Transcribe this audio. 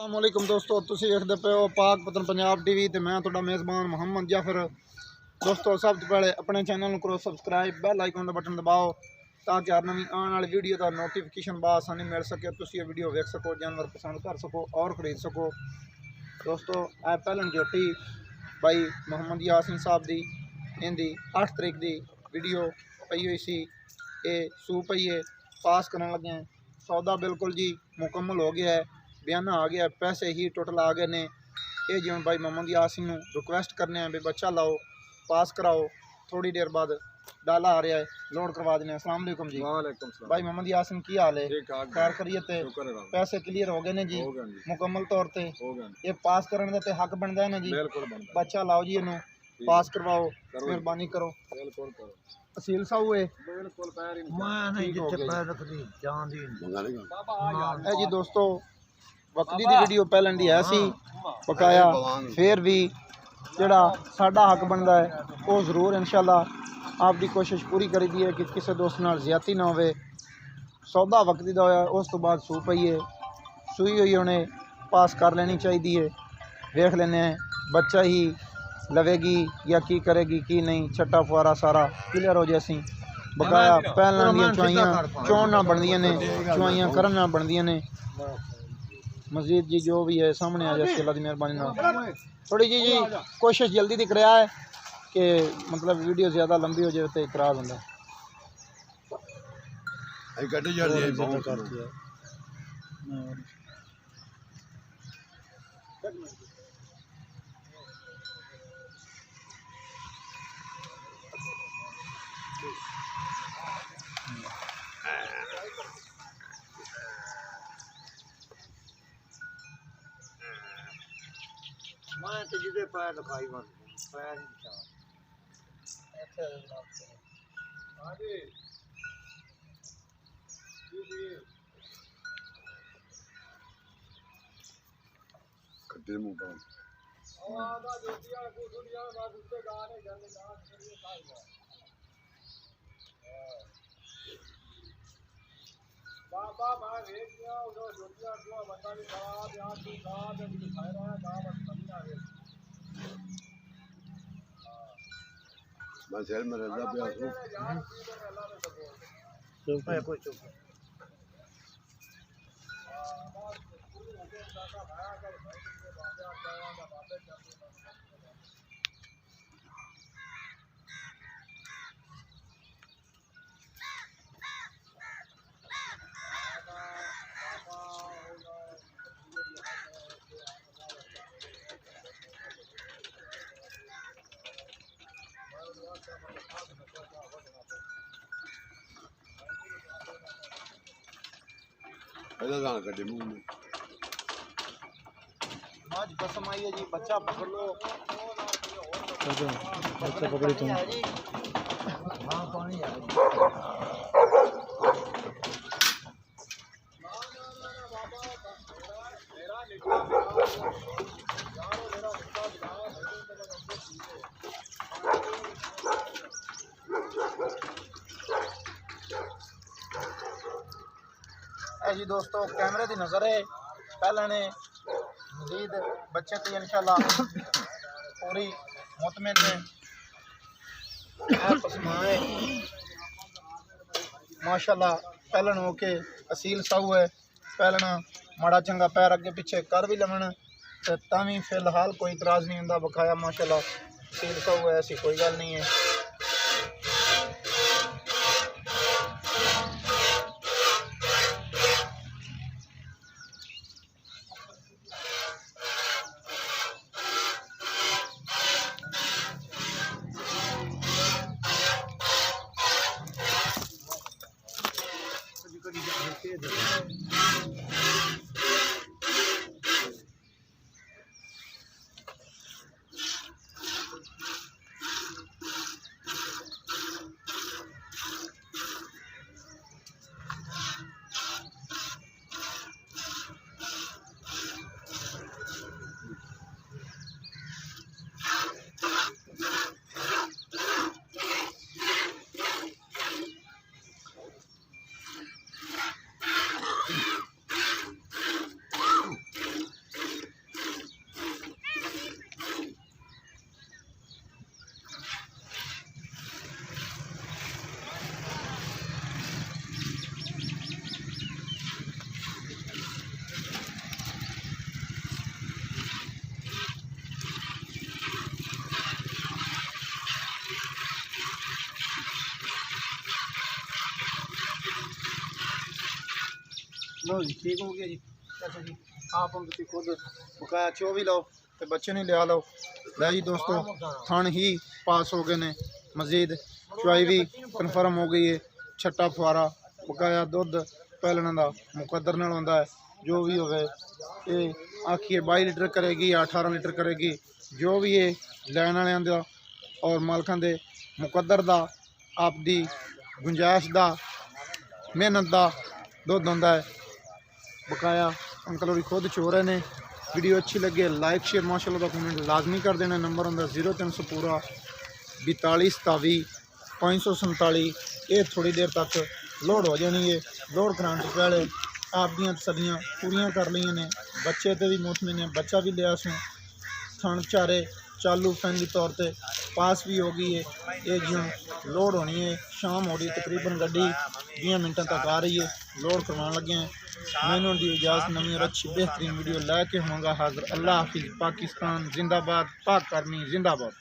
अस्सलामुअलैकुम दोस्तों, तुसी देखते पे हो पाक पतन पंजाब टीवी ते मैं तुहाडा मेज़बान मोहम्मद जाफर। दोस्तों सब तो पहले अपने चैनल करो सब्सक्राइब, बेल आइकन का बटन दबाओ ताकि हर नवी आने वाली वीडियो का नोटिफिकेशन आसानी मिल सके, तुसी ये वीडियो देख सको, जानवर पसंद कर सको और खरीद सको। दोस्तों ए पहलन जोटी भाई मोहम्मद यासीन साहब दी इनकी 8 तरीक की वीडियो पई हुई सी। ये सू पई है, पास करने लगे हैं। सौदा बिल्कुल जी मुकम्मल हो गया है, बयाना आ गया, पैसे ही टोटल आ गए ने। ये जी हम भाई मोहम्मद यासीन नूं रिक्वेस्ट करने हैं भी बच्चा लाओ, पास कराओ। थोड़ी देर बाद डाला आ रहा है, लोड करवा देने। अस्सलाम वालेकुम जी। वालेकुम सलाम भाई मोहम्मद यासीन की हाल है? खैर करिए ते पैसे क्लियर हो गए ने जी मुकम्मल तौर पर। ये पास करने का हक बनता है ना जी। बच्चा लाओ जी, इनू पास करवाओ, मेहरबानी करो। असील साहू है जी। दोस्तों बकरी की वीडियो पहले दी है सी पकाया, फिर भी जड़ा साडा हक बनता है वो जरूर इंशाल्लाह आपकी कोशिश पूरी करी दी है कि किसी दोस्त नाल ज्यादती ना होवे। सौदा वक्ती दा होया, उस तो बाद सू पई है, सूई हुई उन्हें पास कर लेनी चाहिए है। देख लेने हैं बच्चा ही लवेगी या की करेगी की नहीं। छट्टा फुआरा सारा क्लियर हो जैसी बकाया पहलां दियां चुआइयां चोण ना बनदियां ने, चुआइयां करन ना बनदियां ने। मजीद जी जो भी है सामने आ जाए अल्लाह की मेहरबानी ना। थोड़ी जी कोशिश जल्दी दी कराया है कि मतलब वीडियो ज़्यादा लंबी हो जाए तो इतराज़ होंदा है। मैं तो जिदे पैर दिखाई बस पैर ही निशान खट्टे मुंह का बाबा मैं भेज दिया उधर जोटिया जो बंदा भी खा यहाँ की खा जब दिखाई रहा है कहाँ बस कभी ना है। मैं शहर में रहता पे आसू चुप है, कोई चुप है। ऐसा दाना खट्टे मुंह में आज कसम आई है जी, बच्चा पकड़ लो। बच्चा पकड़ी तुम। हाँ पानी है जी। दोस्तों कैमरे की नज़र है पहले ने मजीद बच्चे तो इंशाल्लाह पूरी मुतमिन है माशाल्लाह। पहलन हो के असील साहू है, पहलना माड़ा चंगा पैर अगे पीछे कर भी लवन तो तावी फिलहाल कोई इतराज़ नहीं होंदा। बकाया माशाल्लाह असील साहू है, ऐसी कोई गल नहीं है। लो जी ठीक हो गया जी। अच्छा जी आप हम तुम खुद बकाया चो भी लो तो बच्चे नहीं लिया लो। लै जी दोस्तों थन ही पास हो गए ने, मजीद चुआई भी कन्फर्म हो गई है। छट्टा फुआरा बकाया दुध पैलने का मुकद्दर नाल होंदा है। जो भी होवे ये आखिए 22 लीटर करेगी या 18 लीटर करेगी, जो भी है लैन वालियां दा और मालकां दे मुकद्दर दा आपदी गुंजाइश दा मेहनत दा दुध होंदा है। बकाया अंकल होरी खुद चो रहे ने। वीडियो अच्छी लगे लाइक शेयर माशाल्लाह दा कमेंट लाजमी कर देना। नंबर होंदा 0300 पूरा 42 27 547। ये थोड़ी देर तक लोड हो जानी है। लोड कराने से पहले आप दियां तसल्लियां पूरियां कर ली ने। बच्चे तो भी मुतमिन ने, बच्चा भी लिया सूँ। थन चारे चालू फैमिली तौर पर पास भी हो गई है। ये जियों लोड होनी है शाम हो रही तकरीबन गड्डी 20 मिनटों तक आ रही है। लोड करवाने लगे हैं। मैनू दी इजाज़त नवी और अच्छी बेहतरीन वीडियो लैके होंगे हाजिर। अल्लाह हाफिज़। पाकिस्तान जिंदाबाद, पाक आर्मी जिंदाबाद।